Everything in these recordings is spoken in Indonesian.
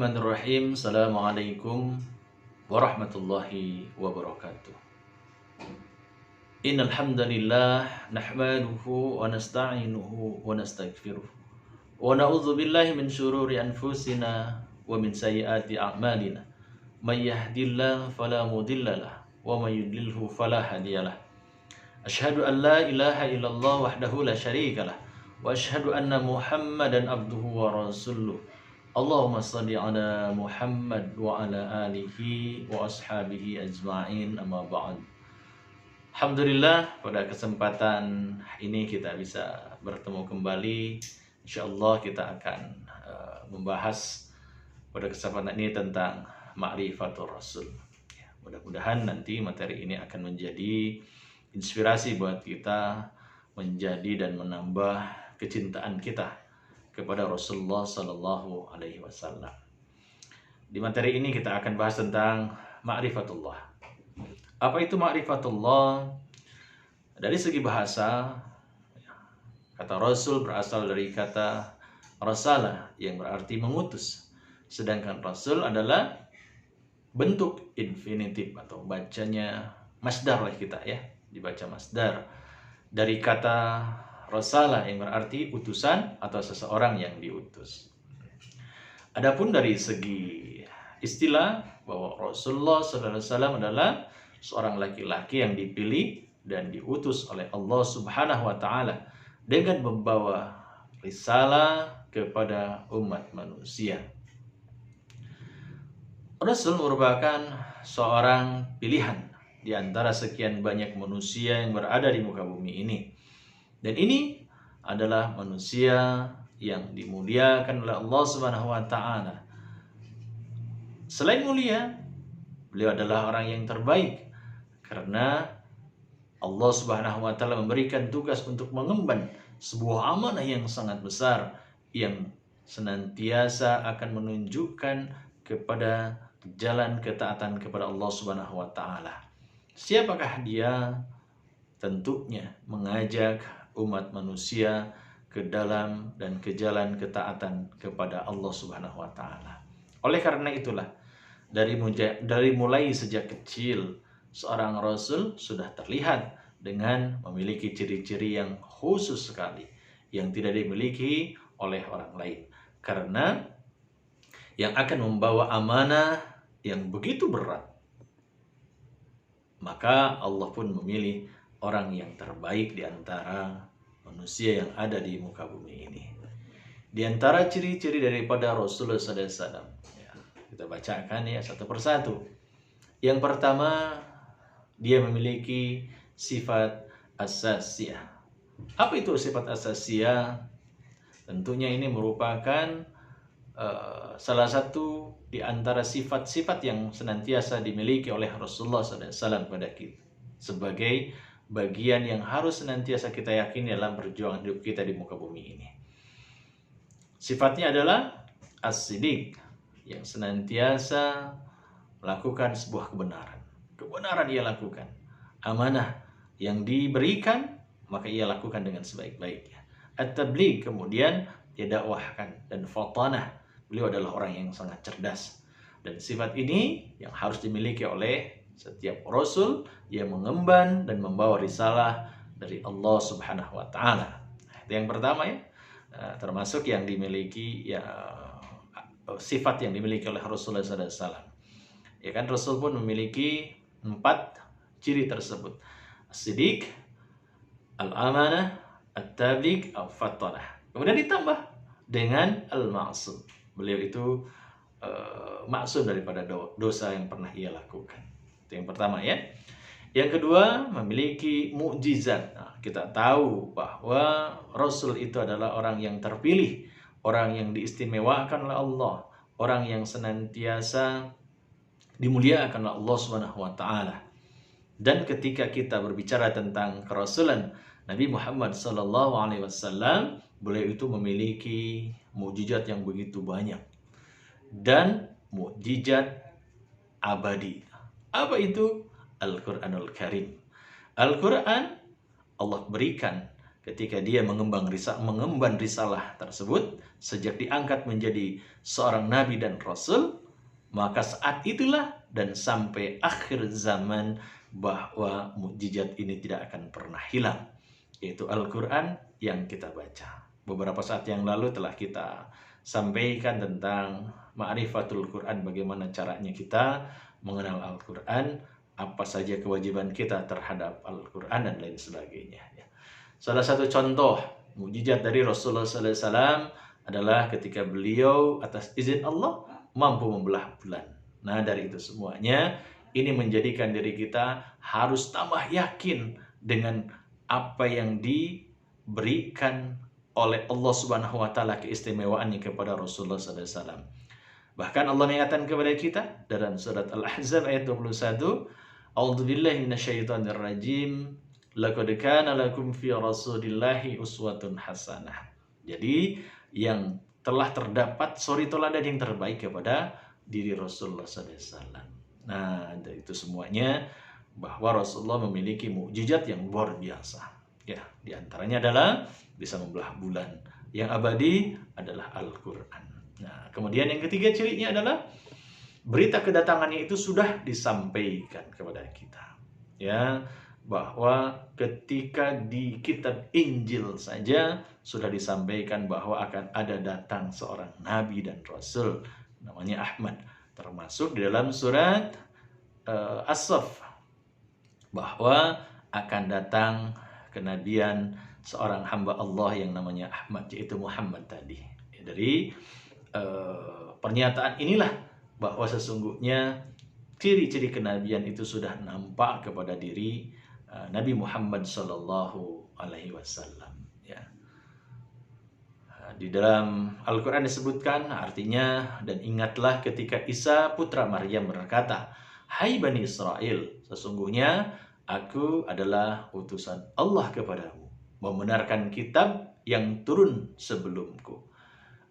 Bismillahirrahmanirrahim. Assalamualaikum warahmatullahi wabarakatuh. Innal hamdalillah nahmaduhu wa nasta'inuhu wa nastaghfiruh. Wa na'udzu billahi min syururi anfusina wa min sayyiati a'malina. May yahdihillahu fala mudhillalah wa may yudlilhu fala hadiyalah. Asyhadu an la ilaha illallah wahdahu la syarikalah wa asyhadu anna Muhammadan abduhu wa rasuluh. Allahumma salli ala Muhammad wa ala alihi wa ashabihi ajma'in, amma ba'd. Alhamdulillah, pada kesempatan ini kita bisa bertemu kembali. Insyaallah kita akan membahas pada kesempatan ini tentang ma'rifatul Rasul. Mudah-mudahan nanti materi ini akan menjadi inspirasi buat kita menjadi dan menambah kecintaan kita kepada Rasulullah Sallallahu Alaihi Wasallam. Di materi ini kita akan bahas tentang ma'rifatullah. Apa itu ma'rifatullah? Dari segi bahasa, kata Rasul berasal dari kata rasalah yang berarti mengutus. Sedangkan Rasul adalah bentuk infinitif atau bacanya masdar lah kita ya, dibaca masdar dari kata rasalah yang berarti utusan atau seseorang yang diutus. Adapun dari segi istilah bahwa Rasulullah SAW adalah seorang laki-laki yang dipilih dan diutus oleh Allah Subhanahu wa taala dengan membawa risalah kepada umat manusia. Rasul merupakan seorang pilihan di antara sekian banyak manusia yang berada di muka bumi ini. Dan ini adalah manusia yang dimuliakan oleh Allah Subhanahu wa taala. Selain mulia, beliau adalah orang yang terbaik karena Allah Subhanahu wa taala memberikan tugas untuk mengemban sebuah amanah yang sangat besar yang senantiasa akan menunjukkan kepada jalan ketaatan kepada Allah Subhanahu wa taala. Siapakah dia? Tentunya mengajak umat manusia ke dalam dan ke jalan ketaatan kepada Allah Subhanahu wa taala. Oleh karena itulah dari mulai sejak kecil seorang rasul sudah terlihat dengan memiliki ciri-ciri yang khusus sekali yang tidak dimiliki oleh orang lain. Karena yang akan membawa amanah yang begitu berat, maka Allah pun memilih orang yang terbaik di antara manusia yang ada di muka bumi ini. Di antara ciri-ciri daripada Rasulullah SAW, ya, kita bacakan ya satu persatu. Yang pertama, dia memiliki sifat asasiyah. Apa itu sifat asasiyah? Tentunya ini merupakan salah satu di antara sifat-sifat yang senantiasa dimiliki oleh Rasulullah SAW pada kita sebagai bagian yang harus senantiasa kita yakini dalam perjuangan hidup kita di muka bumi ini. Sifatnya adalah as-siddiq, yang senantiasa melakukan sebuah kebenaran. Kebenaran ia lakukan. Amanah yang diberikan, maka ia lakukan dengan sebaik-baiknya. At-tabligh, kemudian ia dakwahkan. Dan fatanah, beliau adalah orang yang sangat cerdas. Dan sifat ini yang harus dimiliki oleh setiap rasul yang mengemban dan membawa risalah dari Allah Subhanahu wa taala. Itu yang pertama ya. Termasuk yang dimiliki ya, sifat yang dimiliki oleh Rasulullah SAW. Ya kan, Rasul pun memiliki 4 ciri tersebut. As-siddiq, al-amanah, at-tabligh, al-fatanah. Kemudian ditambah dengan al-ma'sum. Beliau itu maksum daripada dosa yang pernah ia lakukan. Itu yang pertama ya. Yang kedua, memiliki mukjizat. Nah, kita tahu bahwa Rasul itu adalah orang yang terpilih, orang yang diistimewakan oleh Allah, orang yang senantiasa dimuliakan oleh Allah Subhanahu wa taala. Dan ketika kita berbicara tentang kerasulan Nabi Muhammad sallallahu alaihi wasallam, beliau itu memiliki mukjizat yang begitu banyak dan mukjizat abadi. Apa itu? Al-Quranul Karim. Al-Quran Allah berikan ketika dia mengemban risalah tersebut, sejak diangkat menjadi seorang nabi dan rasul, maka saat itulah dan sampai akhir zaman bahwa mukjizat ini tidak akan pernah hilang, yaitu Al-Quran yang kita baca. Beberapa saat yang lalu telah kita sampaikan tentang ma'rifatul Quran, bagaimana caranya kita mengenal Al-Quran, apa saja kewajiban kita terhadap Al-Quran dan lain sebagainya. Salah satu contoh mukjizat dari Rasulullah SAW adalah ketika beliau atas izin Allah mampu membelah bulan. Nah, dari itu semuanya ini menjadikan diri kita harus tambah yakin dengan apa yang diberikan oleh Allah Subhanahu wa taala, keistimewaannya kepada Rasulullah SAW. Bahkan Allah mengingatkan kepada kita dalam surat Al-Ahzab ayat 21, A'udzubillahi minasyaitonir rajim, laqad kana lakum fi rasulillahi uswatun hasanah. Jadi yang telah terdapat suri teladan yang terbaik kepada diri Rasulullah SAW. Nah, dari itu semuanya bahwa Rasulullah memiliki mukjizat yang luar biasa. Ya, di antaranya adalah bisa membelah bulan. Yang abadi adalah Al-Quran. Nah, kemudian yang ketiga cirinya adalah berita kedatangannya itu sudah disampaikan kepada kita. Ya, bahwa ketika di kitab Injil saja sudah disampaikan bahwa akan ada datang seorang nabi dan rasul namanya Ahmad, termasuk di dalam surat As-Saff bahwa akan datang kenabian seorang hamba Allah yang namanya Ahmad, yaitu Muhammad tadi. Dari pernyataan inilah bahwa sesungguhnya ciri-ciri kenabian itu sudah nampak kepada diri Nabi Muhammad Sallallahu Alaihi Wasallam. Ya. Di dalam Al-Quran disebutkan artinya, dan ingatlah ketika Isa putra Maryam berkata, Hai Bani Israel, sesungguhnya aku adalah utusan Allah kepadamu, membenarkan kitab yang turun sebelumku.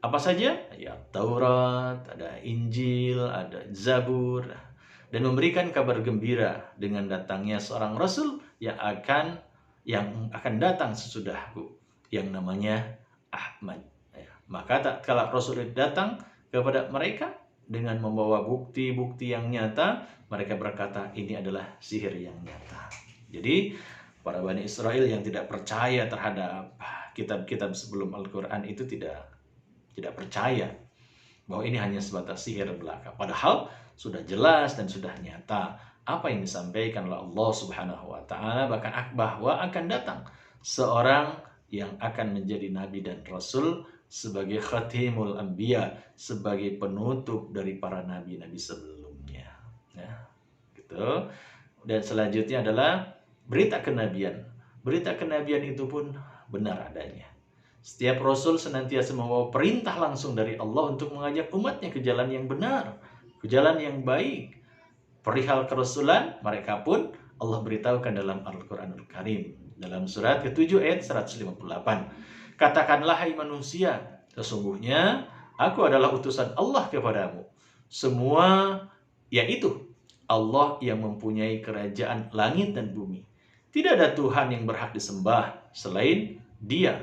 Apa saja? Ya, Taurat, ada Injil, ada Zabur, dan memberikan kabar gembira dengan datangnya seorang rasul yang akan datang sesudahku, yang namanya Ahmad. Ya, maka tak kala Rasul datang kepada mereka dengan membawa bukti-bukti yang nyata, mereka berkata ini adalah sihir yang nyata. Jadi para Bani Israel yang tidak percaya terhadap kitab-kitab sebelum Al-Quran itu tidak percaya bahwa ini hanya sebatas sihir belaka. Padahal sudah jelas dan sudah nyata apa yang disampaikan oleh Allah Subhanahu wa taala, bahwa akan datang seorang yang akan menjadi nabi dan rasul sebagai khatimul anbiya, sebagai penutup dari para nabi-nabi sebelumnya. Ya, gitu. Dan selanjutnya adalah berita kenabian. Berita kenabian itu pun benar adanya. Setiap rasul senantiasa membawa perintah langsung dari Allah untuk mengajak umatnya ke jalan yang benar, ke jalan yang baik. Perihal kerasulan, mereka pun Allah beritahukan dalam Al-Quranul Karim. Dalam surat ke-7 ayat 158. Katakanlah hai manusia, sesungguhnya aku adalah utusan Allah kepadamu. Semua yaitu Allah yang mempunyai kerajaan langit dan bumi. Tidak ada Tuhan yang berhak disembah selain Dia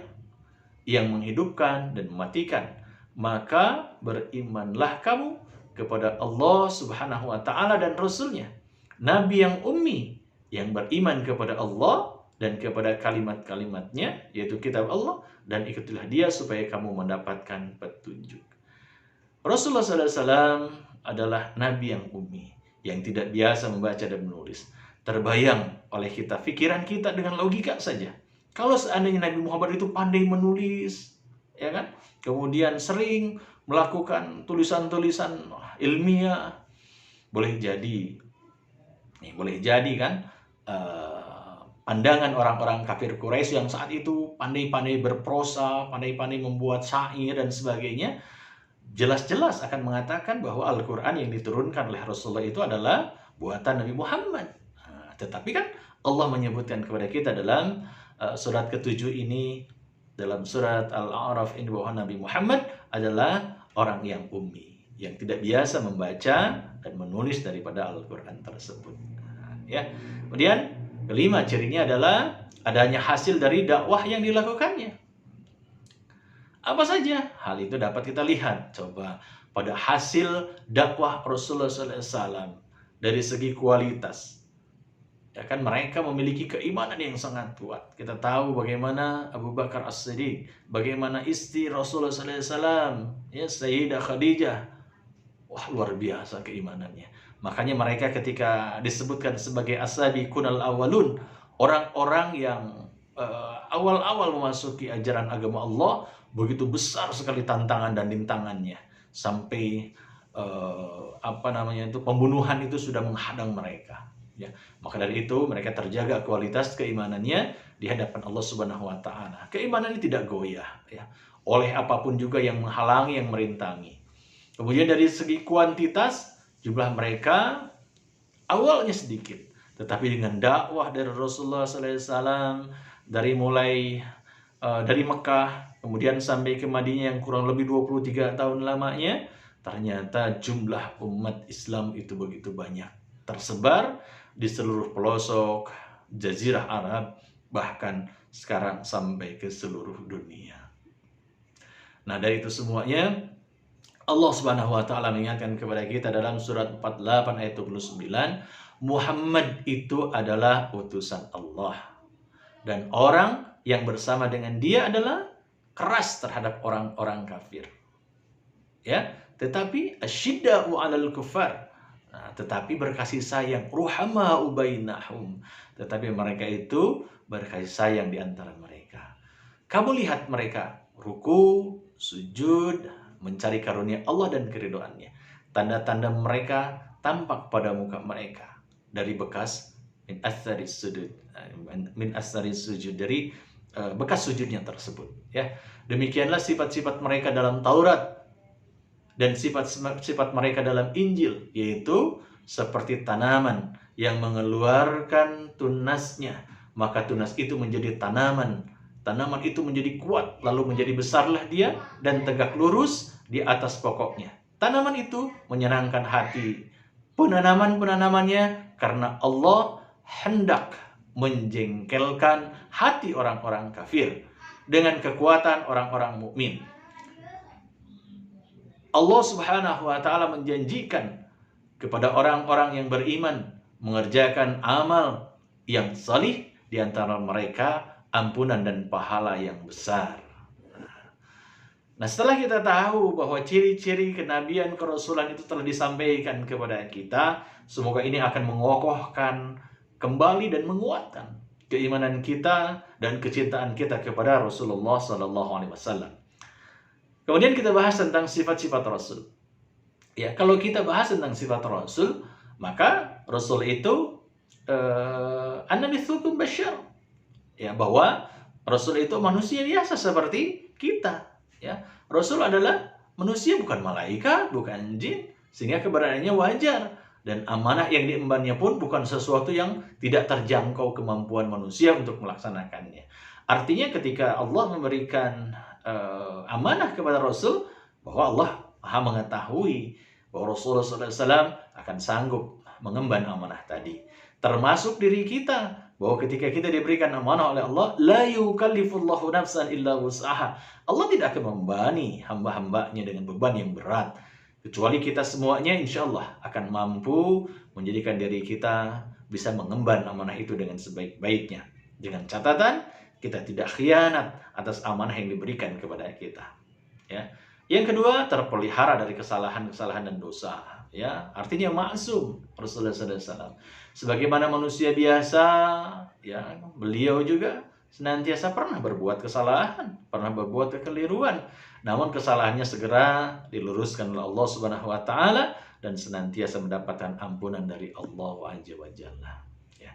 yang menghidupkan dan mematikan. Maka berimanlah kamu kepada Allah Subhanahu wa taala dan Rasulnya, Nabi yang ummi, yang beriman kepada Allah dan kepada kalimat-kalimatnya, yaitu kitab Allah, dan ikutilah dia supaya kamu mendapatkan petunjuk. Rasulullah SAW adalah Nabi yang ummi, yang tidak biasa membaca dan menulis. Terbayang oleh kita, pikiran kita dengan logika saja. Kalau seandainya Nabi Muhammad itu pandai menulis, ya kan? Kemudian sering melakukan tulisan-tulisan ilmiah, boleh jadi kan pandangan orang-orang kafir Quraisy yang saat itu pandai-pandai berprosa, pandai-pandai membuat syair dan sebagainya, jelas-jelas akan mengatakan bahwa Al-Quran yang diturunkan oleh Rasulullah itu adalah buatan Nabi Muhammad. Tetapi kan Allah menyebutkan kepada kita dalam surat ke-7 ini, dalam surat Al-A'raf ini, bahwa Nabi Muhammad adalah orang yang ummi, yang tidak biasa membaca dan menulis daripada Al-Quran tersebut. Ya. Kemudian kelima cirinya adalah adanya hasil dari dakwah yang dilakukannya. Apa saja hal itu dapat kita lihat coba pada hasil dakwah Rasulullah SAW dari segi kualitas. Ya kan, mereka memiliki keimanan yang sangat kuat. Kita tahu bagaimana Abu Bakar As-Siddiq, bagaimana istri Rasulullah SAW, ya Sayyidah Khadijah. Wah, luar biasa keimanannya. Makanya mereka ketika disebutkan sebagai as-sabiqun al-awwalun, orang-orang yang awal-awal memasuki ajaran agama Allah, begitu besar sekali tantangan dan rintangannya. Sampai pembunuhan itu sudah menghadang mereka. Ya, maka dari itu mereka terjaga kualitas keimanannya di hadapan Allah Subhanahu wa taala. Keimanan ini tidak goyah ya, oleh apapun juga yang menghalangi, yang merintangi. Kemudian dari segi kuantitas, jumlah mereka awalnya sedikit, tetapi dengan dakwah dari Rasulullah SAW dari mulai dari Mekah kemudian sampai ke Madinah yang kurang lebih 23 tahun lamanya, ternyata jumlah umat Islam itu begitu banyak, tersebar di seluruh pelosok Jazirah Arab, bahkan sekarang sampai ke seluruh dunia. Nah, dari itu semuanya Allah Subhanahu wa taala mengingatkan kepada kita dalam surat 48 ayat 29, Muhammad itu adalah utusan Allah dan orang yang bersama dengan dia adalah keras terhadap orang-orang kafir. Ya, tetapi asyidda'u 'alal kufar. Nah, tetapi berkasih sayang, ruhama'u bainahum. Tetapi mereka itu berkasih sayang di antara mereka. Kamu lihat mereka ruku, sujud, mencari karunia Allah dan keridhoannya. Tanda-tanda mereka tampak pada muka mereka dari bekas min asaris sujud, dari bekas sujudnya tersebut. Ya, demikianlah sifat-sifat mereka dalam Taurat dan sifat-sifat mereka dalam Injil, yaitu seperti tanaman yang mengeluarkan tunasnya, maka tunas itu menjadi tanaman. Tanaman itu menjadi kuat, lalu menjadi besarlah dia dan tegak lurus di atas pokoknya. Tanaman itu menyenangkan hati penanamannya karena Allah hendak menjengkelkan hati orang-orang kafir dengan kekuatan orang-orang mukmin. Allah Subhanahu wa taala menjanjikan kepada orang-orang yang beriman mengerjakan amal yang salih, di antara mereka ampunan dan pahala yang besar. Nah, setelah kita tahu bahwa ciri-ciri kenabian kerasulan itu telah disampaikan kepada kita, semoga ini akan mengokohkan kembali dan menguatkan keimanan kita dan kecintaan kita kepada Rasulullah SAW. Kemudian kita bahas tentang sifat-sifat Rasul. Ya, kalau kita bahas tentang sifat Rasul, maka Rasul itu an-nabiyyu basyar. Ya, bahwa Rasul itu manusia biasa seperti kita. Ya, Rasul adalah manusia, bukan malaikat, bukan jin, sehingga keberadaannya wajar. Dan amanah yang diembannya pun bukan sesuatu yang tidak terjangkau kemampuan manusia untuk melaksanakannya. Artinya ketika Allah memberikan amanah kepada Rasul, bahwa Allah Maha mengetahui bahwa Rasulullah SAW akan sanggup mengemban amanah tadi. Termasuk diri kita, bahwa ketika kita diberikan amanah oleh Allah, la yukallifullahu nafsan illa wus'aha. Allah tidak akan membebani hamba-hambanya dengan beban yang berat, kecuali kita semuanya insya Allah akan mampu menjadikan diri kita bisa mengemban amanah itu dengan sebaik-baiknya. Dengan catatan, kita tidak khianat atas amanah yang diberikan kepada kita. Ya. Yang kedua, terpelihara dari kesalahan-kesalahan dan dosa. Ya, artinya maksum Rasulullah SAW. Sebagaimana manusia biasa, ya, beliau juga senantiasa pernah berbuat kesalahan, pernah berbuat kekeliruan. Namun kesalahannya segera diluruskan oleh Allah Subhanahu wa taala dan senantiasa mendapatkan ampunan dari Allah Azza wa Jalla. Ya.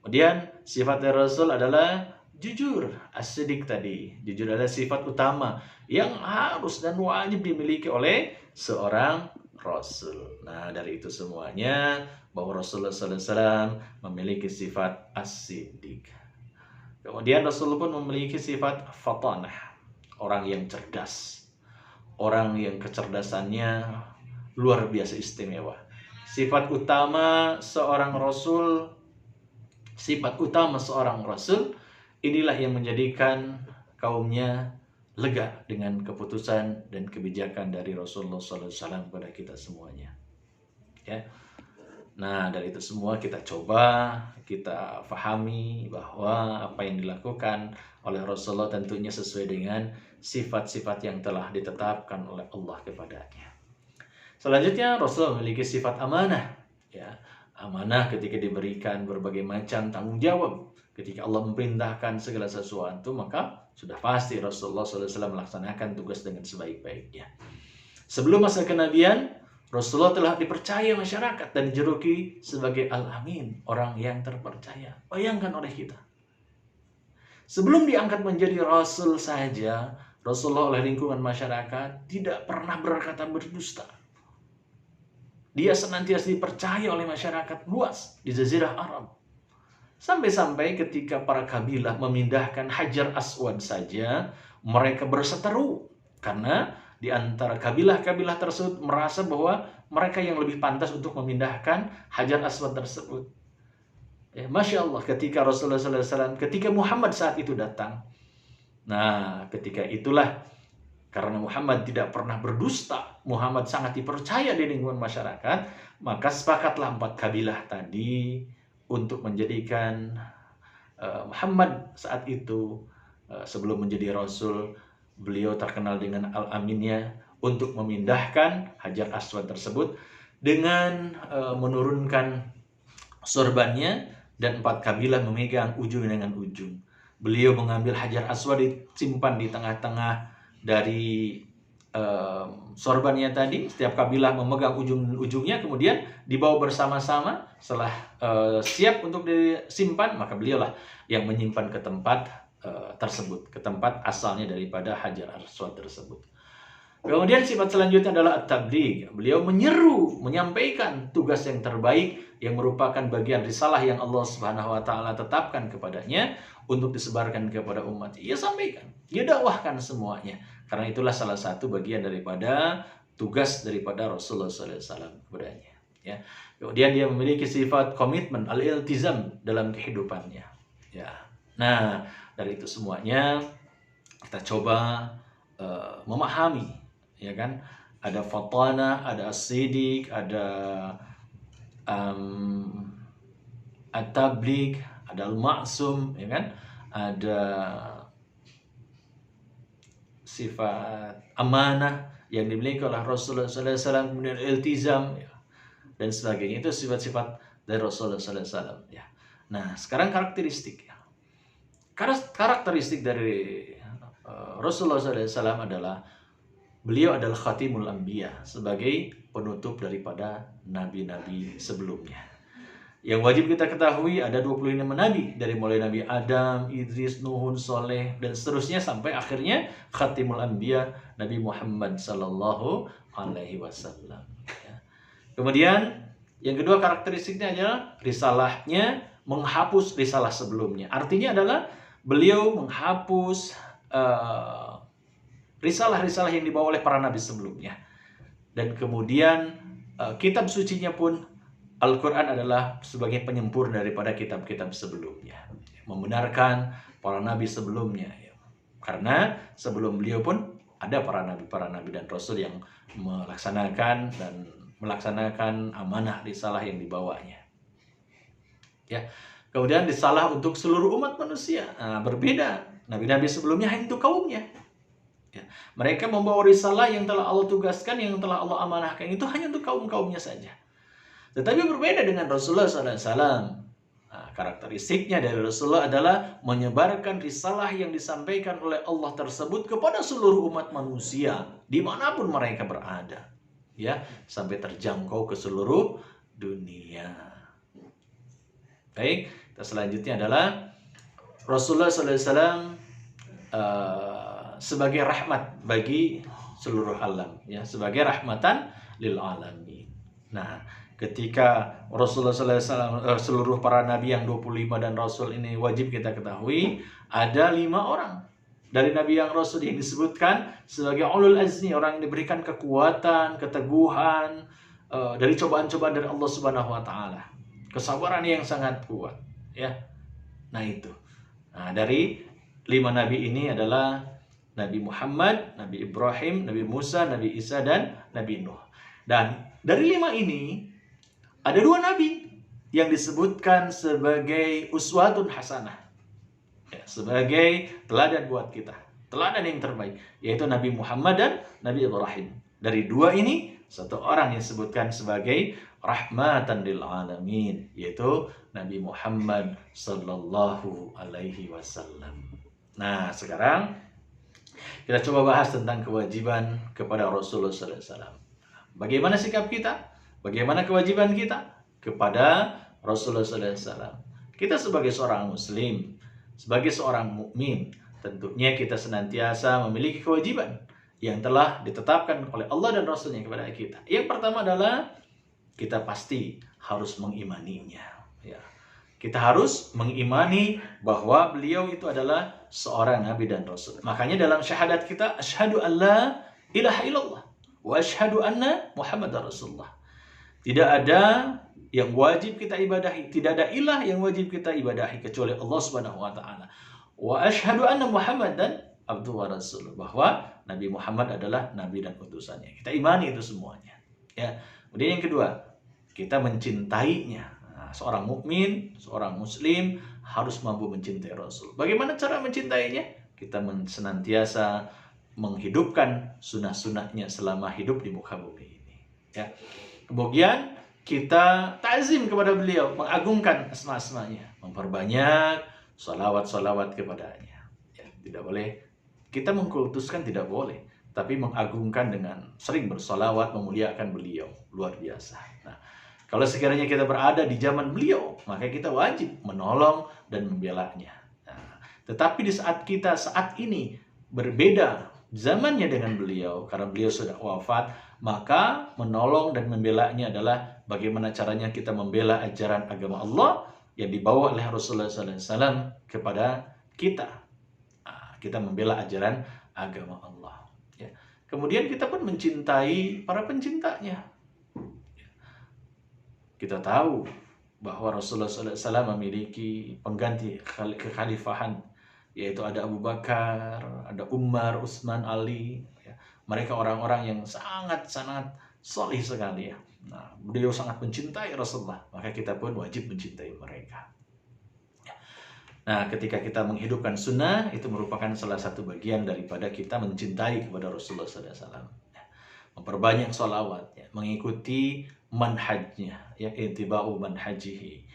Kemudian sifat Rasul adalah jujur, as-siddiq tadi. Jujur adalah sifat utama yang harus dan wajib dimiliki oleh seorang Rasul. Nah, dari itu semuanya bahwa Rasulullah SAW memiliki sifat as-siddiq. Kemudian Rasul pun memiliki sifat fatanah, orang yang cerdas, orang yang kecerdasannya luar biasa istimewa. Sifat utama seorang Rasul Inilah yang menjadikan kaumnya lega dengan keputusan dan kebijakan dari Rasulullah SAW kepada kita semuanya. Ya. Nah, dari itu semua kita coba, kita fahami bahwa apa yang dilakukan oleh Rasulullah tentunya sesuai dengan sifat-sifat yang telah ditetapkan oleh Allah kepadanya. Selanjutnya, Rasulullah memiliki sifat amanah. Ya, amanah ketika diberikan berbagai macam tanggung jawab. Ketika Allah memerintahkan segala sesuatu, maka sudah pasti Rasulullah SAW melaksanakan tugas dengan sebaik-baiknya. Sebelum masa kenabian, Rasulullah telah dipercaya masyarakat dan dijuluki sebagai Al-Amin, orang yang terpercaya. Bayangkan oleh kita. Sebelum diangkat menjadi Rasul saja, Rasulullah oleh lingkungan masyarakat tidak pernah berkata berdusta. Dia senantiasa dipercaya oleh masyarakat luas di Jazirah Arab. Sampai-sampai ketika para kabilah memindahkan Hajar Aswad saja, mereka berseteru. Karena di antara kabilah-kabilah tersebut merasa bahwa mereka yang lebih pantas untuk memindahkan Hajar Aswad tersebut. Ya, Masya Allah, ketika Rasulullah SAW, ketika Muhammad saat itu datang. Nah, ketika itulah, karena Muhammad tidak pernah berdusta, Muhammad sangat dipercaya di lingkungan masyarakat, maka sepakatlah 4 kabilah tadi untuk menjadikan Muhammad saat itu, sebelum menjadi Rasul, beliau terkenal dengan Al-Aminnya, untuk memindahkan Hajar Aswad tersebut dengan menurunkan sorbannya, dan 4 kabilah memegang ujung dengan ujung. Beliau mengambil Hajar Aswad, disimpan di tengah-tengah dari sorbannya tadi. Setiap kabilah memegang ujung-ujungnya, kemudian dibawa bersama-sama. Setelah siap untuk disimpan, maka beliaulah yang menyimpan ke tempat tersebut, ke tempat asalnya daripada Hajar Aswad tersebut. Kemudian sifat selanjutnya adalah at-tabligh. Beliau menyeru, menyampaikan tugas yang terbaik yang merupakan bagian risalah yang Allah Subhanahu wa taala tetapkan kepadanya untuk disebarkan kepada umat. Ia sampaikan, ia dakwahkan semuanya. Karena itulah salah satu bagian daripada tugas daripada Rasulullah SAW kepadanya. Ya. Kemudian dia memiliki sifat komitmen, al-iltizam dalam kehidupannya. Ya. Nah, dari itu semuanya kita coba memahami, ya kan? Ada fatana, ada as-sidiq, ada at-tabligh, ada al-ma'sum, ya kan? Ada sifat amanah yang dimiliki oleh Rasulullah SAW, kemudian iltizam, ya, dan sebagainya. Itu sifat-sifat dari Rasulullah SAW. Ya. Nah, sekarang karakteristik. Ya. Karakteristik dari Rasulullah SAW adalah beliau adalah khatimul anbiya, sebagai penutup daripada nabi-nabi sebelumnya. Yang wajib kita ketahui ada 25 nabi, dari mulai Nabi Adam, Idris, Nuhun, Soleh, dan seterusnya sampai akhirnya khatimul anbiya Nabi Muhammad sallallahu alaihi wasallam. Kemudian yang kedua karakteristiknya adalah risalahnya menghapus risalah sebelumnya. Artinya adalah beliau menghapus risalah-risalah yang dibawa oleh para nabi sebelumnya. Dan kemudian kitab sucinya pun Al-Quran adalah sebagai penyempurna daripada kitab-kitab sebelumnya, membenarkan para nabi sebelumnya. Karena sebelum beliau pun ada para nabi dan rasul yang melaksanakan amanah risalah yang dibawanya. Ya. Kemudian risalah untuk seluruh umat manusia. Nah, berbeda. Nabi-nabi sebelumnya hanya untuk kaumnya. Ya. Mereka membawa risalah yang telah Allah tugaskan, yang telah Allah amanahkan, itu hanya untuk kaum-kaumnya saja. Tetapi berbeda dengan Rasulullah SAW. Nah, karakteristiknya dari Rasulullah adalah menyebarkan risalah yang disampaikan oleh Allah tersebut kepada seluruh umat manusia, dimanapun mereka berada, ya, sampai terjangkau ke seluruh dunia. Baik, selanjutnya adalah Rasulullah SAW sebagai rahmat bagi seluruh alam, ya, sebagai rahmatan lil alamin. Nah, ketika Rasulullah SAW, seluruh para nabi yang 25 dan rasul ini wajib kita ketahui, ada 5 orang dari nabi yang rasul yang disebutkan sebagai ulul azmi, orang yang diberikan kekuatan, keteguhan dari cobaan-cobaan dari Allah Subhanahu wa taala. Kesabaran yang sangat kuat, ya. Nah, itu. Nah, dari 5 nabi ini adalah Nabi Muhammad, Nabi Ibrahim, Nabi Musa, Nabi Isa, dan Nabi Nuh. Dan dari 5 ini ada 2 nabi yang disebutkan sebagai uswatun hasanah, ya, sebagai teladan buat kita, teladan yang terbaik, yaitu Nabi Muhammad dan Nabi Ibrahim. Dari 2 ini, satu orang yang disebutkan sebagai rahmatan lil alamin, yaitu Nabi Muhammad sallallahu alaihi wasallam. Nah, sekarang kita coba bahas tentang kewajiban kepada Rasulullah sallallahu alaihi wasallam. Bagaimana sikap kita? Bagaimana kewajiban kita kepada Rasulullah sallallahu alaihi wasallam? Kita sebagai seorang muslim, sebagai seorang mukmin, tentunya kita senantiasa memiliki kewajiban yang telah ditetapkan oleh Allah dan Rasulnya kepada kita. Yang pertama adalah kita pasti harus mengimaninya. Ya. Kita harus mengimani bahwa beliau itu adalah seorang nabi dan rasul. Makanya dalam syahadat kita, asyhadu an la ilaha illallah wa asyhadu anna Muhammadar Rasulullah. Tidak ada yang wajib kita ibadahi, tidak ada ilah yang wajib kita ibadahi kecuali Allah Subhanahu wa taala. Wa asyhadu anna Muhammadan abduhu wa rasuluh, bahwa Nabi Muhammad adalah nabi dan utusannya. Kita imani itu semuanya. Ya. Kemudian yang kedua, kita mencintainya. Nah, seorang mukmin, seorang muslim harus mampu mencintai Rasul. Bagaimana cara mencintainya? Kita senantiasa menghidupkan sunnah-sunnahnya selama hidup di muka bumi ini. Ya. Kemudian kita ta'zim kepada beliau, mengagungkan asma-asmanya, memperbanyak salawat-salawat kepadanya. Ya, tidak boleh kita mengkultuskan, tidak boleh, tapi mengagungkan dengan sering bersalawat, memuliakan beliau, luar biasa. Nah, kalau sekiranya kita berada di zaman beliau, maka kita wajib menolong dan membelanya. Nah, tetapi di saat kita saat ini berbeda zamannya dengan beliau, karena beliau sudah wafat, maka menolong dan membelanya adalah bagaimana caranya kita membela ajaran agama Allah yang dibawa oleh Rasulullah SAW kepada kita. Nah, kita membela ajaran agama Allah. Ya. Kemudian kita pun mencintai para pencintanya. Kita tahu bahwa Rasulullah SAW memiliki pengganti kekhalifahan, yaitu ada Abu Bakar, ada Umar, Utsman, Ali. Ya. Mereka orang-orang yang sangat-sangat solih sekali. Ya. Nah, beliau sangat mencintai Rasulullah, maka kita pun wajib mencintai mereka. Ya. Nah, ketika kita menghidupkan sunnah, itu merupakan salah satu bagian daripada kita mencintai kepada Rasulullah SAW. Ya. Memperbanyak sholawatnya, mengikuti manhajnya, ya, ittiba'u manhajihi.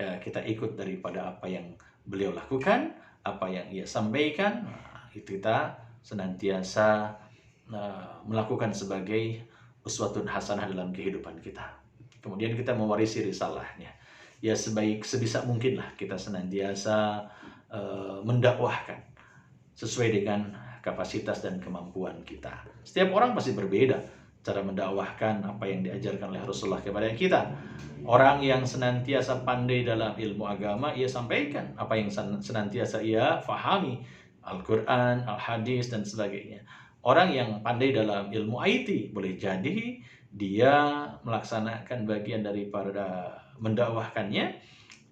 Ya, kita ikut daripada apa yang beliau lakukan, apa yang ia sampaikan. Nah, itu kita senantiasa melakukan sebagai uswatun hasanah dalam kehidupan kita. Kemudian kita mewarisi risalahnya. Ya, sebisa mungkinlah kita senantiasa mendakwahkan sesuai dengan kapasitas dan kemampuan kita. Setiap orang pasti berbeda cara mendakwahkan apa yang diajarkan oleh Rasulullah kepada kita. Orang yang senantiasa pandai dalam ilmu agama, ia sampaikan apa yang senantiasa ia fahami, Al-Quran, Al-Hadis, dan sebagainya. Orang yang pandai dalam ilmu IT, boleh jadi dia melaksanakan bagian daripada mendakwahkannya,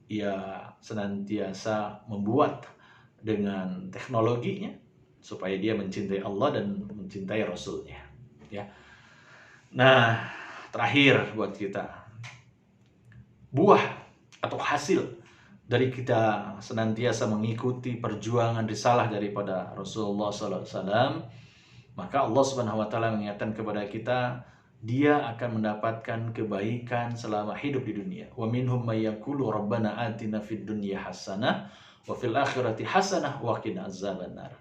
ia senantiasa membuat dengan teknologinya supaya dia mencintai Allah dan mencintai Rasulnya. Ya. Nah, terakhir buat kita, buah atau hasil dari kita senantiasa mengikuti perjuangan risalah daripada Rasulullah SAW, maka Allah Subhanahu wa taala mengingatkan kepada kita, dia akan mendapatkan kebaikan selama hidup di dunia. Wa minhum may yaqulu rabbana atina fid dunya hasanah wa fil akhirati hasanah wa qina azabannar.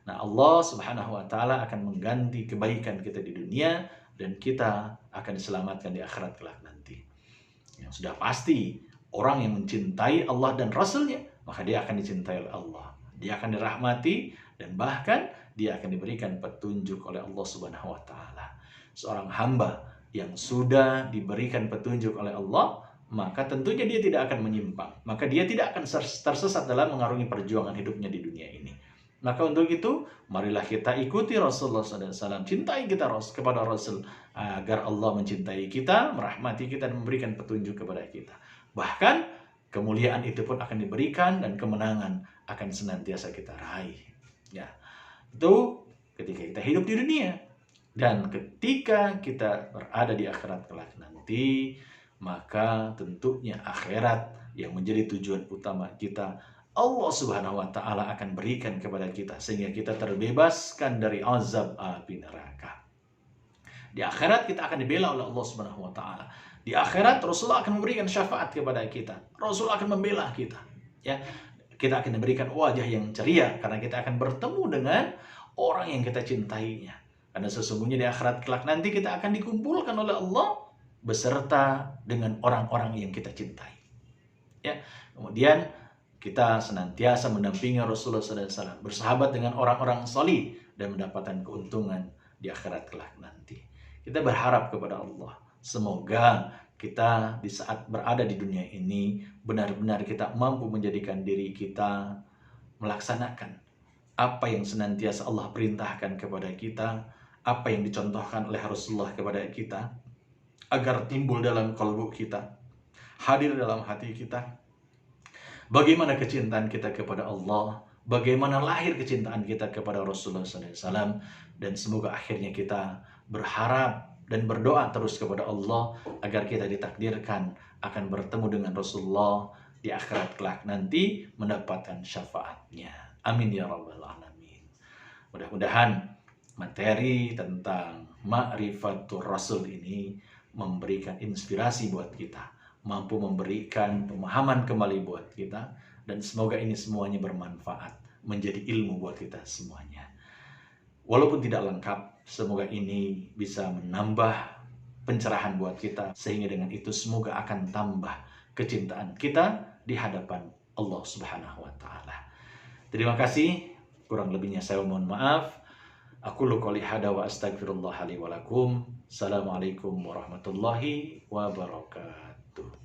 Nah, Allah Subhanahu wa taala akan mengganti kebaikan kita di dunia dan kita akan diselamatkan di akhirat kelak nanti. Yang sudah pasti, orang yang mencintai Allah dan Rasulnya, maka dia akan dicintai oleh Allah. Dia akan dirahmati dan bahkan dia akan diberikan petunjuk oleh Allah Subhanahu wa taala. Seorang hamba yang sudah diberikan petunjuk oleh Allah, maka tentunya dia tidak akan menyimpang. Maka dia tidak akan tersesat dalam mengarungi perjuangan hidupnya di dunia ini. Maka untuk itu, marilah kita ikuti Rasulullah SAW, cintai kita kepada Rasul, agar Allah mencintai kita, merahmati kita, dan memberikan petunjuk kepada kita. Bahkan, kemuliaan itu pun akan diberikan dan kemenangan akan senantiasa kita raih. Ya, itu ketika kita hidup di dunia. Dan ketika kita berada di akhirat kelak nanti, maka tentunya akhirat yang menjadi tujuan utama kita, Allah Subhanahu wa Ta'ala akan berikan kepada kita sehingga kita terbebaskan dari azab api neraka. Di akhirat kita akan dibela oleh Allah Subhanahu wa Ta'ala. Di akhirat Rasulullah akan memberikan syafaat kepada kita. Rasul akan membela kita. Ya, kita akan diberikan wajah yang ceria karena kita akan bertemu dengan orang yang kita cintainya. Karena sesungguhnya di akhirat kelak nanti kita akan dikumpulkan oleh Allah beserta dengan orang-orang yang kita cintai. Ya, kemudian kita senantiasa mendampingi Rasulullah SAW, bersahabat dengan orang-orang salih dan mendapatkan keuntungan di akhirat kelak nanti. Kita berharap kepada Allah, semoga kita di saat berada di dunia ini benar-benar kita mampu menjadikan diri kita melaksanakan apa yang senantiasa Allah perintahkan kepada kita, apa yang dicontohkan oleh Rasulullah kepada kita, agar timbul dalam kalbu kita, hadir dalam hati kita, bagaimana kecintaan kita kepada Allah, bagaimana lahir kecintaan kita kepada Rasulullah SAW, dan semoga akhirnya kita berharap dan berdoa terus kepada Allah agar kita ditakdirkan akan bertemu dengan Rasulullah di akhirat kelak nanti mendapatkan syafaatnya. Amin ya rabbal alamin. Mudah-mudahan materi tentang Ma'rifatur Rasul ini memberikan inspirasi buat kita, mampu memberikan pemahaman kembali buat kita, dan semoga ini semuanya bermanfaat, menjadi ilmu buat kita semuanya. Walaupun tidak lengkap, semoga ini bisa menambah pencerahan buat kita, sehingga dengan itu semoga akan tambah kecintaan kita di hadapan Allah Subhanahu wa Ta'ala. Terima kasih, kurang lebihnya saya mohon maaf. Aku qouli hada wa astaghfirullah li wa lakum. Assalamualaikum warahmatullahi wabarakatuh.